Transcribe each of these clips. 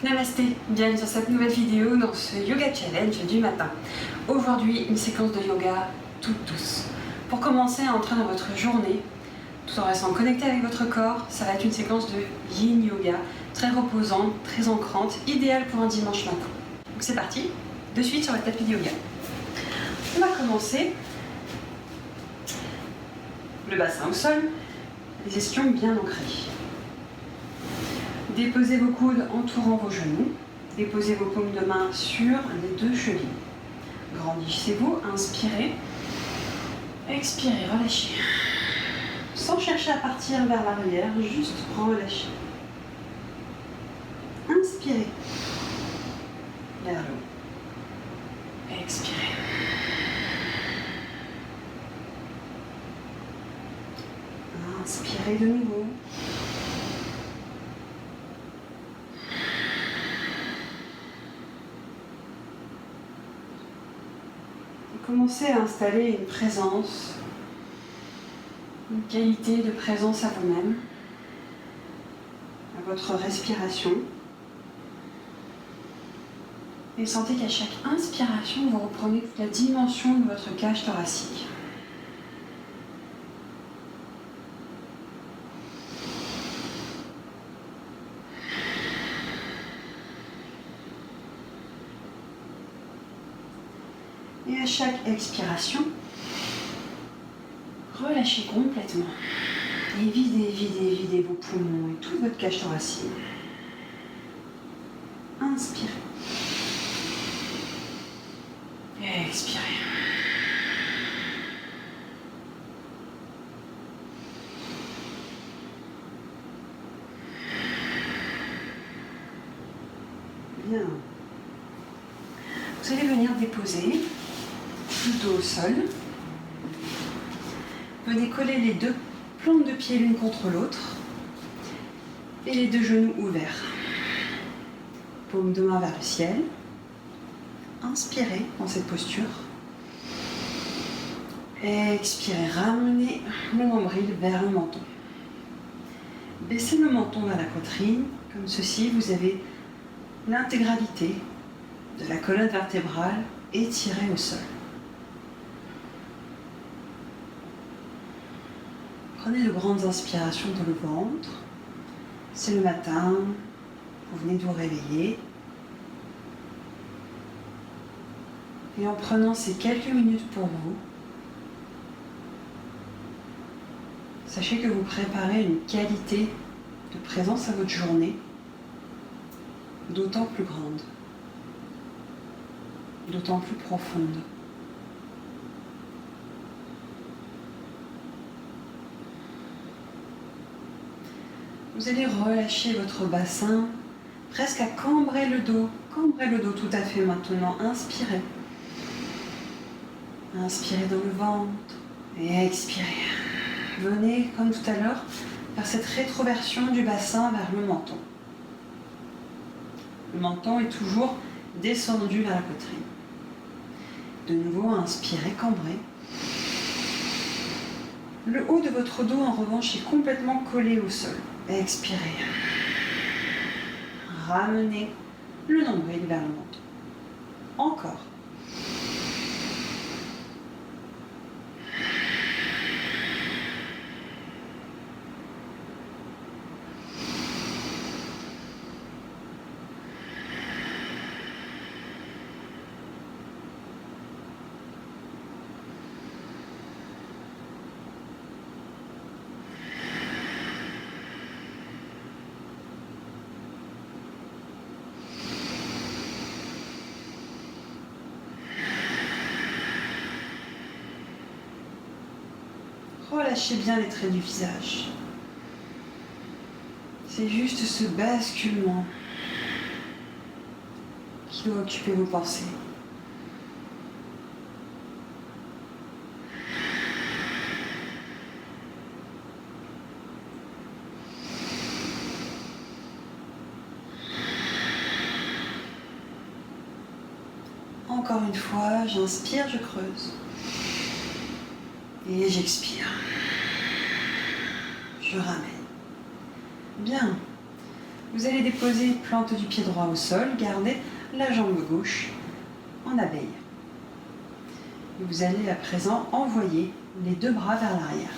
Namasté, bienvenue sur cette nouvelle vidéo dans ce Yoga Challenge du matin. Aujourd'hui, une séquence de yoga toute douce. Pour commencer à entrer dans votre journée, tout en restant connecté avec votre corps, ça va être une séquence de Yin Yoga, très reposante, très ancrante, idéale pour un dimanche matin. Donc c'est parti, de suite sur le tapis de yoga. On va commencer le bassin au sol, les ischions bien ancrés. Déposez vos coudes entourant vos genoux. Déposez vos paumes de main sur les deux chevilles. Grandissez-vous, inspirez. Expirez, relâchez. Sans chercher à partir vers l'arrière, juste relâchez. Inspirez. Vers le haut. Expirez. Inspirez de nouveau. Commencez à installer une présence, une qualité de présence à vous-même, à votre respiration. Et sentez qu'à chaque inspiration, vous reprenez toute la dimension de votre cage thoracique. Et à chaque expiration, relâchez complètement. Et videz vos poumons et toute votre cage thoracique. Inspirez. Et expirez. Bien. Vous allez venir déposer le dos au sol. Venez coller les deux plantes de pied l'une contre l'autre et les deux genoux ouverts. Paume de main vers le ciel. Inspirez dans cette posture. Expirez, ramenez le nombril vers le menton. Baissez le menton vers la poitrine, comme ceci. Vous avez l'intégralité de la colonne vertébrale étirée au sol. Prenez de grandes inspirations dans le ventre. C'est le matin, vous venez de vous réveiller. Et en prenant ces quelques minutes pour vous, sachez que vous préparez une qualité de présence à votre journée d'autant plus grande, d'autant plus profonde. Vous allez relâcher votre bassin, presque à cambrer le dos. Cambrez le dos tout à fait maintenant. Inspirez. Inspirez dans le ventre et expirez. Venez, comme tout à l'heure, faire cette rétroversion du bassin vers le menton. Le menton est toujours descendu vers la poitrine. De nouveau, inspirez, cambrez. Le haut de votre dos, en revanche, est complètement collé au sol. Expirez. Ramenez le nombril vers le menton. Encore. Relâchez bien les traits du visage. C'est juste ce basculement qui doit occuper vos pensées. Encore une fois, j'inspire, je creuse. Et j'expire. Je ramène. Bien. Vous allez déposer plante du pied droit au sol, gardez la jambe gauche en abeille. Et vous allez à présent envoyer les deux bras vers l'arrière.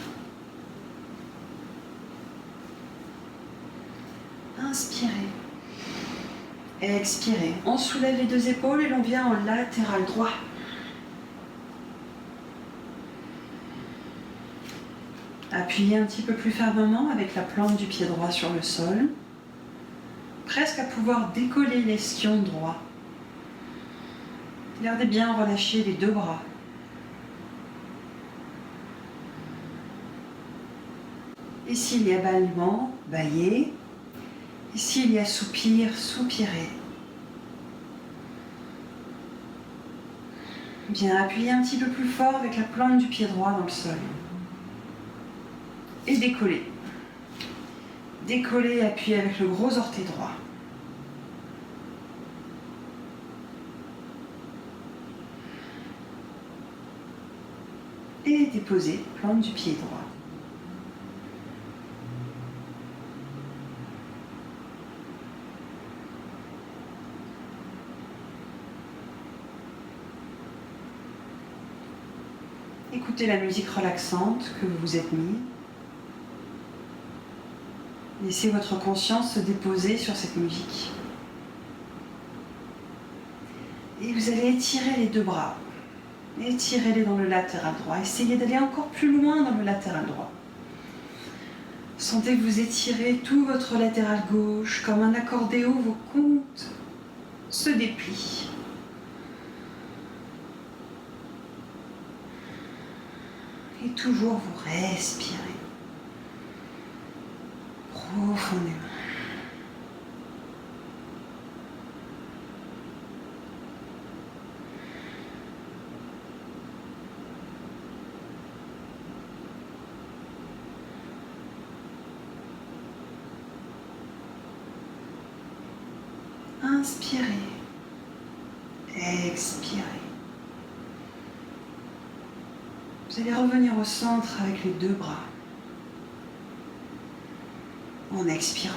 Inspirez. Expirez. On soulève les deux épaules et l'on vient en latéral droit. Appuyez un petit peu plus fermement avec la plante du pied droit sur le sol, presque à pouvoir décoller l'esquion droit. Gardez bien relâcher les deux bras. Et s'il y a bâillement, bâillez. Et s'il y a soupir, soupirez. Bien, appuyez un petit peu plus fort avec la plante du pied droit dans le sol. Et décollez. Décollez et appuyez avec le gros orteil droit. Et déposez, plante du pied droit. Écoutez la musique relaxante que vous vous êtes mis. Laissez votre conscience se déposer sur cette musique. Et vous allez étirer les deux bras. Étirez-les dans le latéral droit. Essayez d'aller encore plus loin dans le latéral droit. Sentez que vous étirez tout votre latéral gauche. Comme un accordéon, vos côtes se déplient. Et toujours vous respirez profondément. Inspirez, expirez. Vous allez revenir au centre avec les deux bras, en expirant.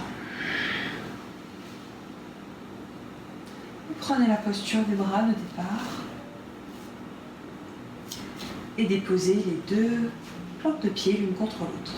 Vous prenez la posture des bras de départ et déposez les deux plantes de pied l'une contre l'autre.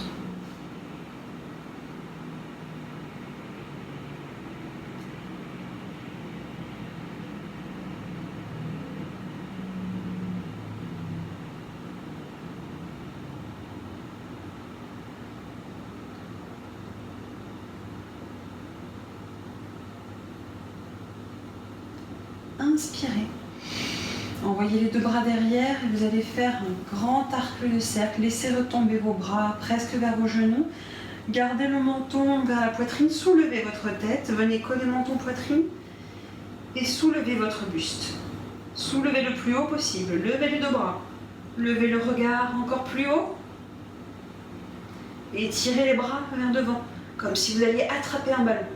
Inspirez. Envoyez les deux bras derrière et vous allez faire un grand arc de cercle. Laissez retomber vos bras presque vers vos genoux. Gardez le menton vers la poitrine. Soulevez votre tête. Venez coller menton-poitrine et soulevez votre buste. Soulevez le plus haut possible. Levez les deux bras. Levez le regard encore plus haut. Et tirez les bras vers devant, comme si vous alliez attraper un ballon.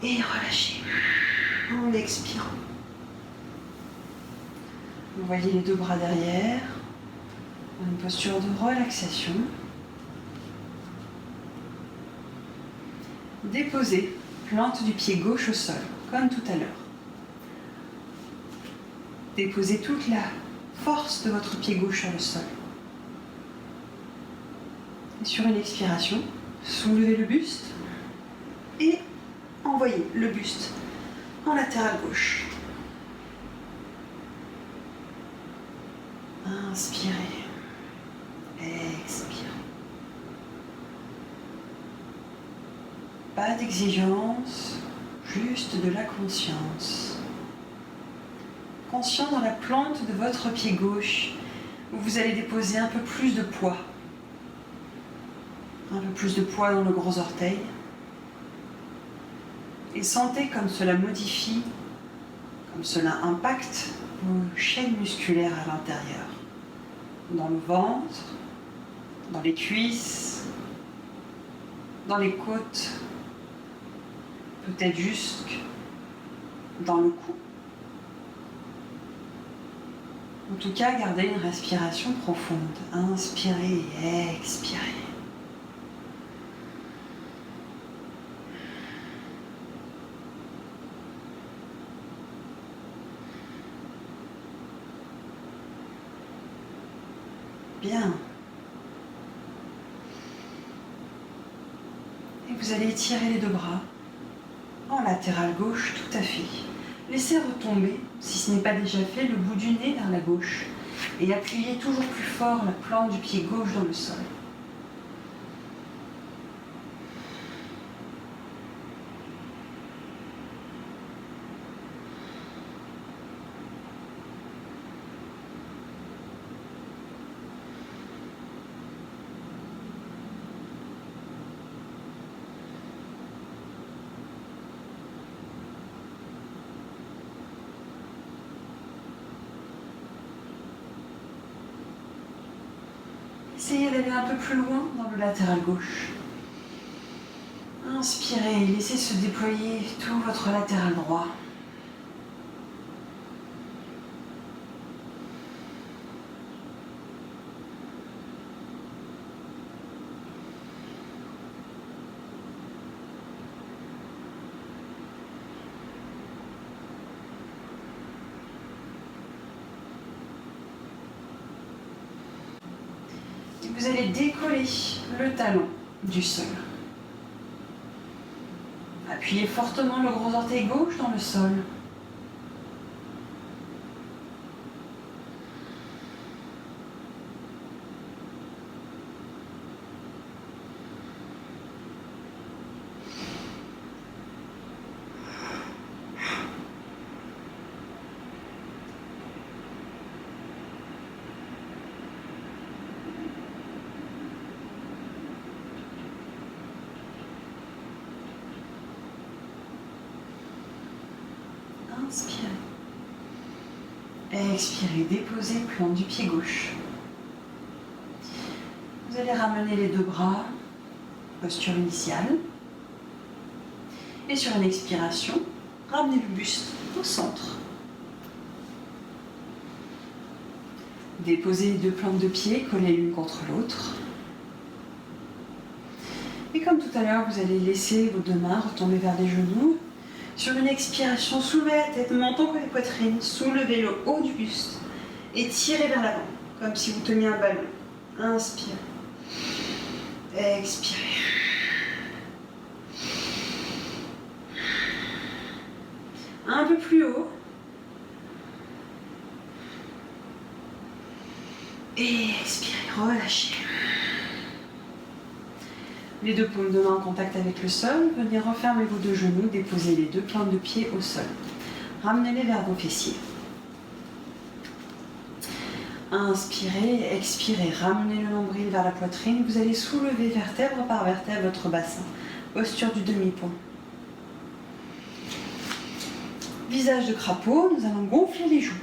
Et relâchez en expirant. Vous voyez les deux bras derrière, dans une posture de relaxation. Déposez plante du pied gauche au sol, comme tout à l'heure. Déposez toute la force de votre pied gauche sur le sol. Et sur une expiration, soulevez le buste et envoyez le buste en latéral gauche. Inspirez, expirez. Pas d'exigence, juste de la conscience. Conscient dans la plante de votre pied gauche, où vous allez déposer un peu plus de poids. Un peu plus de poids dans le gros orteil. Et sentez comme cela modifie, comme cela impacte vos chaînes musculaires à l'intérieur. Dans le ventre, dans les cuisses, dans les côtes, peut-être jusque dans le cou. En tout cas, gardez une respiration profonde. Inspirez et expirez. Bien. Et vous allez étirer les deux bras en latéral gauche, tout à fait. Laissez retomber, si ce n'est pas déjà fait, le bout du nez vers la gauche et appuyez toujours plus fort la plante du pied gauche dans le sol. Essayez d'aller un peu plus loin dans le latéral gauche. Inspirez, laissez se déployer tout votre latéral droit. Vous allez décoller le talon du sol. Appuyez fortement le gros orteil gauche dans le sol. Inspirez. Expirez, déposez le plan du pied gauche. Vous allez ramener les deux bras, posture initiale. Et sur une expiration, ramenez le buste au centre. Déposez les deux plantes de pied collées l'une contre l'autre. Et comme tout à l'heure, vous allez laisser vos deux mains retomber vers les genoux. Sur une expiration, soulevez la tête, menton collé poitrine, soulevez le haut du buste et tirez vers l'avant, comme si vous teniez un ballon. Inspirez. Expirez. Un peu plus haut. Et expirez, relâchez. Les deux paumes de main en contact avec le sol. Venez refermer vos deux genoux, déposez les deux plantes de pied au sol. Ramenez-les vers vos fessiers. Inspirez, expirez, ramenez le nombril vers la poitrine. Vous allez soulever vertèbre par vertèbre votre bassin. Posture du demi-pont. Visage de crapaud, nous allons gonfler les joues.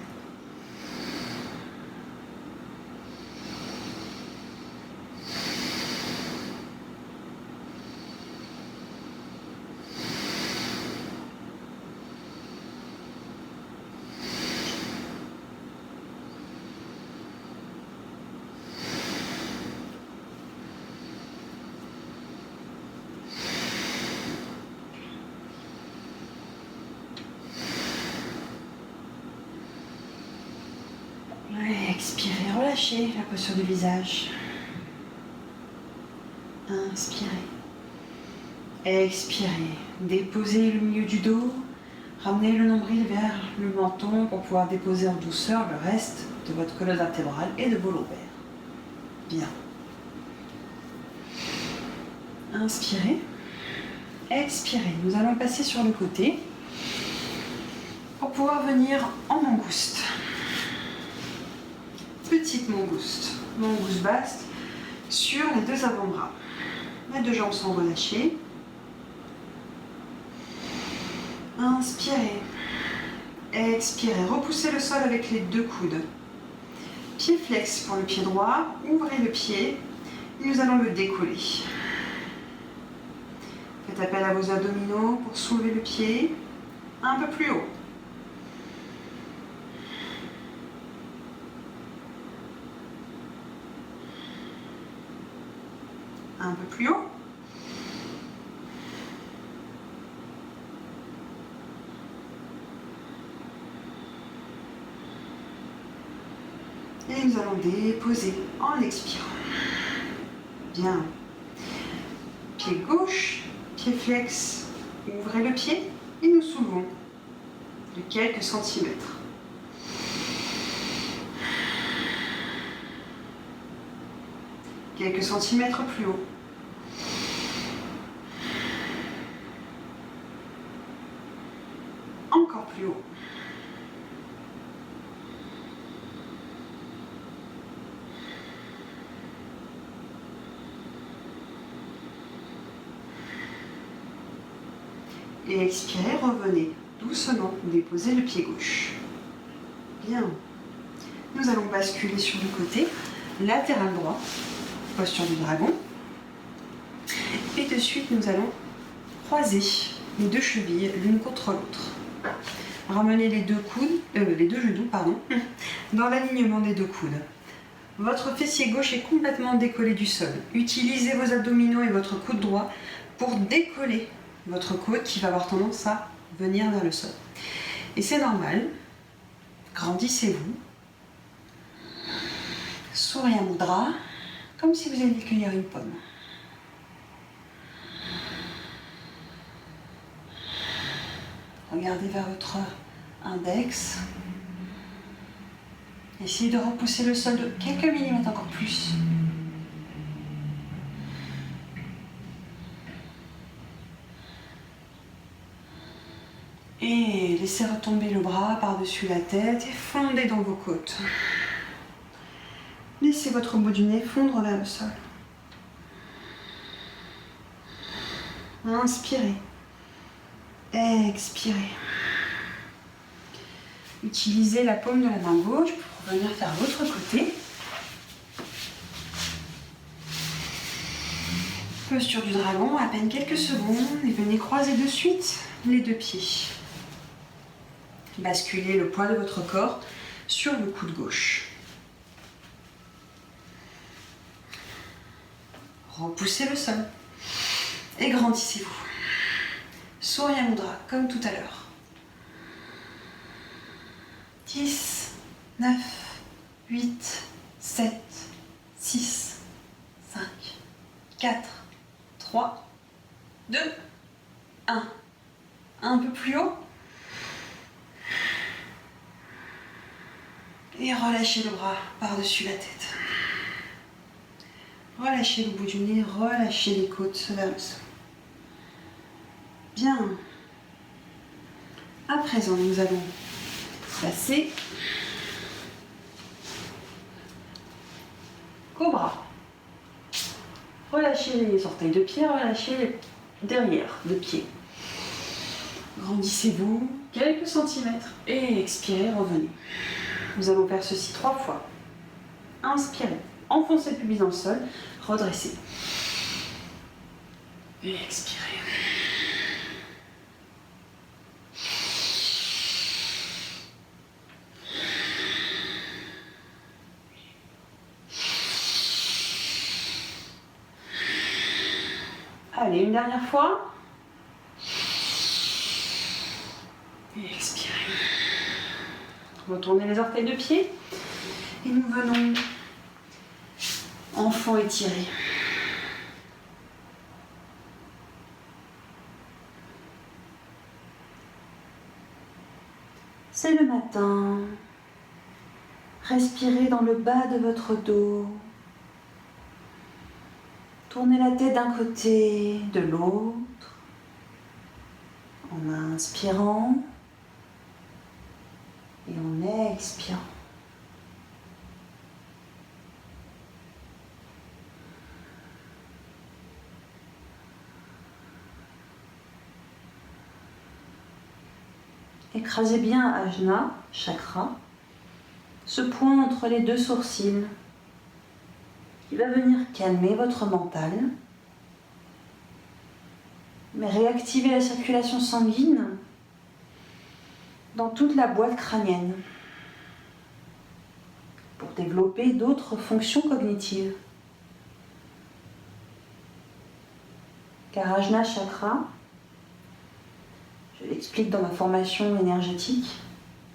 Expirez, relâchez la posture du visage. Inspirez. Expirez. Déposez le milieu du dos. Ramenez le nombril vers le menton pour pouvoir déposer en douceur le reste de votre colonne vertébrale et de vos lombaires. Bien. Inspirez. Expirez. Nous allons passer sur le côté pour pouvoir venir en mangouste. Petite mangouste basse sur les deux avant-bras. Les deux jambes sont relâchées. Inspirez. Expirez. Repoussez le sol avec les deux coudes. Pied flex pour le pied droit. Ouvrez le pied. Et nous allons le décoller. Faites appel à vos abdominaux pour soulever le pied un peu plus haut. Un peu plus haut. Et nous allons déposer en expirant. Bien. Pied gauche, pied flex. Ouvrez le pied et nous soulevons de quelques centimètres. Quelques centimètres plus haut. Encore plus haut. Et expirez, revenez doucement, déposez le pied gauche. Bien. Nous allons basculer sur le côté latéral droit, posture du dragon. Et de suite, nous allons croiser les deux chevilles l'une contre l'autre. Ramenez les deux genoux, dans l'alignement des deux coudes. Votre fessier gauche est complètement décollé du sol. Utilisez vos abdominaux et votre coude droit pour décoller votre côte qui va avoir tendance à venir vers le sol. Et c'est normal. Grandissez-vous. Surya Mudra, comme si vous alliez cueillir une pomme. Regardez vers votre index. Essayez de repousser le sol de quelques millimètres encore plus. Et laissez retomber le bras par-dessus la tête et fondez dans vos côtes. Laissez votre bout du nez fondre vers le sol. Inspirez. Expirez. Utilisez la paume de la main gauche pour venir faire l'autre côté. Posture du dragon, à peine quelques secondes, et venez croiser de suite les deux pieds. Basculez le poids de votre corps sur le coude gauche. Repoussez le sol et grandissez-vous. Surya Mudra, comme tout à l'heure. 10, 9, 8, 7, 6, 5, 4, 3, 2, 1. Un peu plus haut. Et relâchez le bras par-dessus la tête. Relâchez le bout du nez, relâchez les côtes vers le sol. Bien. À présent, nous allons passer cobra. Relâchez les orteils de pied, relâchez les derrière de pied. Grandissez-vous quelques centimètres et expirez, revenez. Nous allons faire ceci 3 fois. Inspirez, enfoncez le pubis dans le sol, redressez. Et expirez. Allez, une dernière fois. Et expirez. Retournez les orteils de pied. Et nous venons enfant étiré. C'est le matin. Respirez dans le bas de votre dos. Tournez la tête d'un côté, de l'autre, en inspirant et en expirant. Écrasez bien Ajna, chakra, ce point entre les deux sourcils, qui va venir calmer votre mental, mais réactiver la circulation sanguine dans toute la boîte crânienne pour développer d'autres fonctions cognitives. car Ajna Chakra, je l'explique dans ma formation énergétique,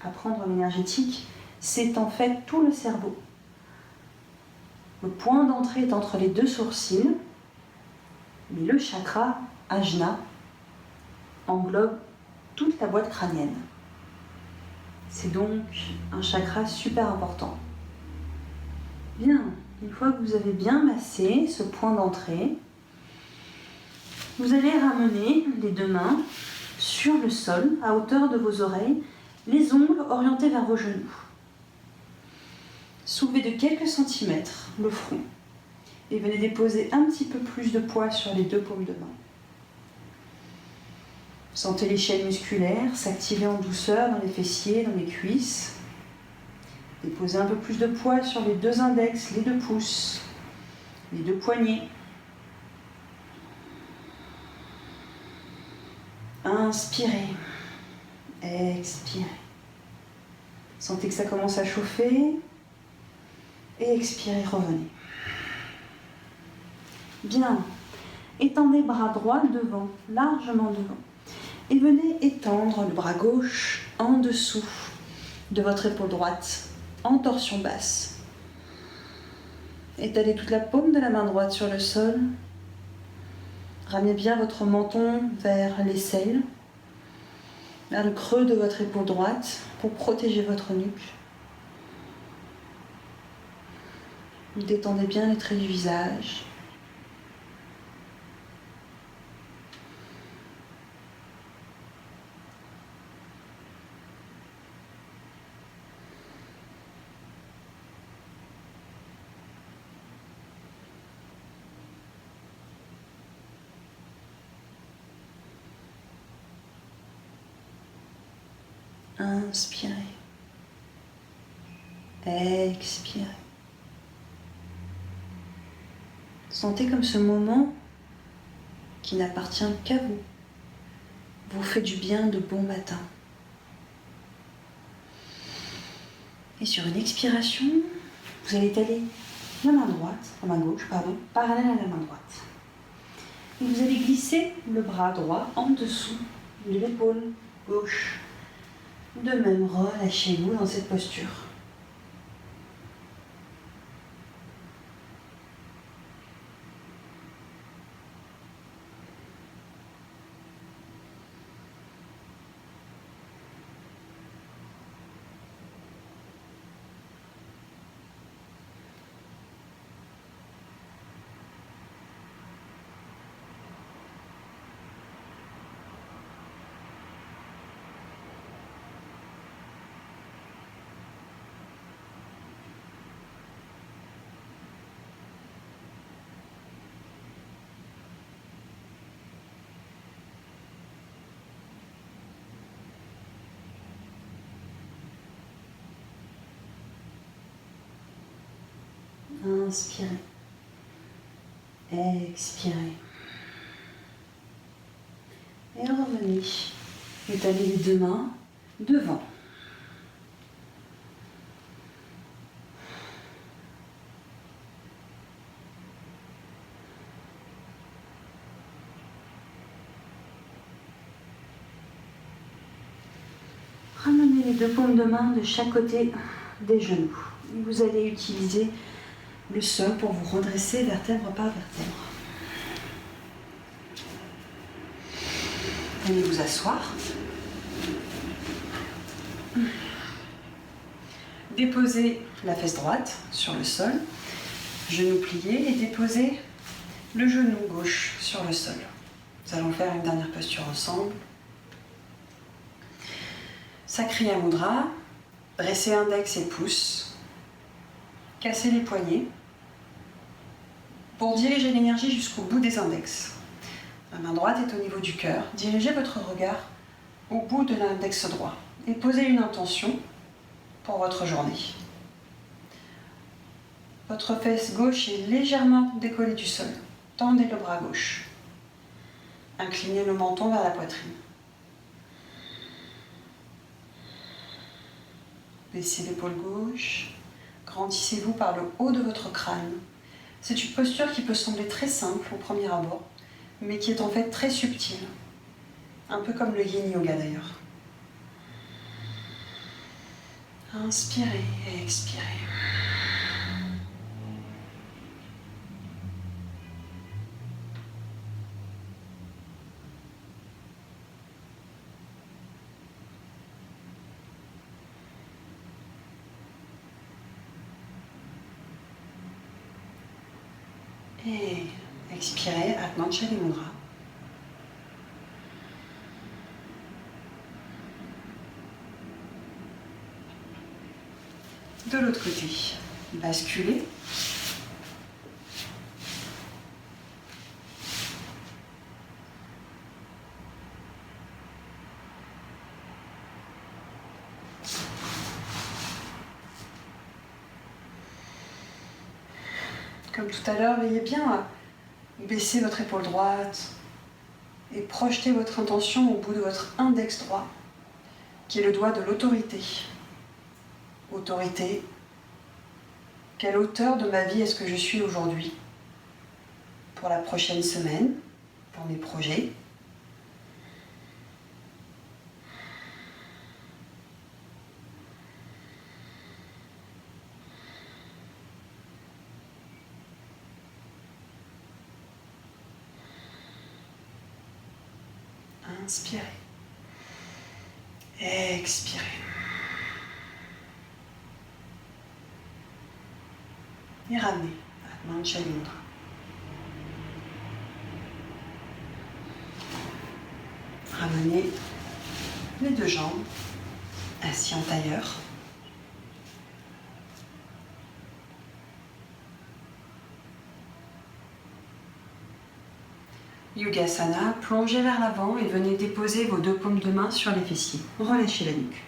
apprendre l'énergétique, c'est en fait tout le cerveau. Le point d'entrée est entre les deux sourcils, mais le chakra Ajna englobe toute la boîte crânienne. C'est donc un chakra super important. Bien, une fois que vous avez bien massé ce point d'entrée, vous allez ramener les deux mains sur le sol, à hauteur de vos oreilles, les ongles orientés vers vos genoux. Soulevez de quelques centimètres le front et venez déposer un petit peu plus de poids sur les deux paumes de main. Sentez les chaînes musculaires s'activer en douceur dans les fessiers, dans les cuisses. Déposez un peu plus de poids sur les deux index, les deux pouces, les deux poignets. Inspirez, expirez. Sentez que ça commence à chauffer. Et expirez, revenez. Bien. Étendez bras droit devant, largement devant. Et venez étendre le bras gauche en dessous de votre épaule droite, en torsion basse. Étalez toute la paume de la main droite sur le sol. Ramenez bien votre menton vers l'aisselle, vers le creux de votre épaule droite pour protéger votre nuque. Vous détendez bien les traits du visage. Inspirez. Expirez. Sentez comme ce moment qui n'appartient qu'à vous vous fait du bien de bon matin. Et sur une expiration, vous allez étaler la main gauche, parallèle à la main droite. Et vous allez glisser le bras droit en dessous de l'épaule gauche. De même, relâchez-vous dans cette posture. Inspirez. Expirez. Et revenez. Étalez les deux mains devant. Ramenez les deux paumes de main de chaque côté des genoux. Vous allez utiliser le sol pour vous redresser vertèbre par vertèbre. Venez vous asseoir. Déposez la fesse droite sur le sol, genou plié, et déposez le genou gauche sur le sol. Nous allons faire une dernière posture ensemble. Sakriya Mudra, dressez index et pouce. Cassez les poignets pour diriger l'énergie jusqu'au bout des index. La main droite est au niveau du cœur. Dirigez votre regard au bout de l'index droit et posez une intention pour votre journée. Votre fesse gauche est légèrement décollée du sol. Tendez le bras gauche. Inclinez le menton vers la poitrine. Baissez l'épaule gauche. Grandissez-vous par le haut de votre crâne. C'est une posture qui peut sembler très simple au premier abord, mais qui est en fait très subtil. Un peu comme le yin yoga d'ailleurs. Inspirez et expirez. Et expirez, Atman Chali Mudra. De l'autre côté, basculez. Comme tout à l'heure, veillez bien à baisser votre épaule droite et projetez votre intention au bout de votre index droit, qui est le doigt de l'autorité. Autorité, quelle hauteur de ma vie est-ce que je suis aujourd'hui? Pour la prochaine semaine, pour mes projets. Inspirez. Expirez. Et ramenez. Atman Chali Mudra. Ramenez les deux jambes assis en tailleur. Yogasana, plongez vers l'avant et venez déposer vos deux paumes de main sur les fessiers. Relâchez la nuque.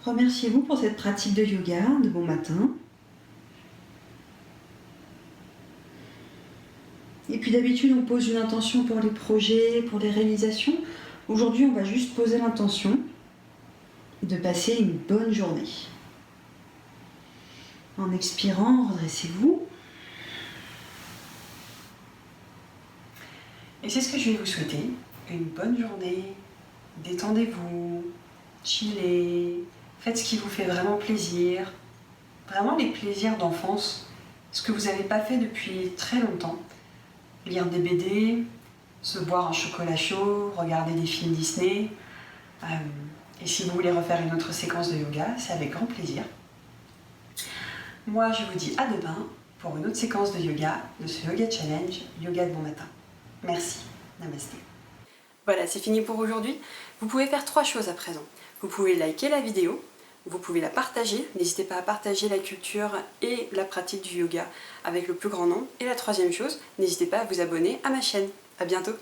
Remerciez-vous pour cette pratique de yoga de bon matin. Et puis d'habitude, on pose une intention pour les projets, pour les réalisations. Aujourd'hui, on va juste poser l'intention de passer une bonne journée. En expirant, redressez-vous. Et c'est ce que je vais vous souhaiter. Une bonne journée. Détendez-vous, chillez, faites ce qui vous fait vraiment plaisir. Vraiment les plaisirs d'enfance, ce que vous n'avez pas fait depuis très longtemps. Lire des BD, se boire un chocolat chaud, regarder des films Disney. Et si vous voulez refaire une autre séquence de yoga, c'est avec grand plaisir. Moi, je vous dis à demain pour une autre séquence de yoga, de ce Yoga Challenge, Yoga de bon matin. Merci. Namasté. Voilà, c'est fini pour aujourd'hui. Vous pouvez faire 3 choses à présent. Vous pouvez liker la vidéo, vous pouvez la partager. N'hésitez pas à partager la culture et la pratique du yoga avec le plus grand nombre. Et la 3e chose, n'hésitez pas à vous abonner à ma chaîne. À bientôt.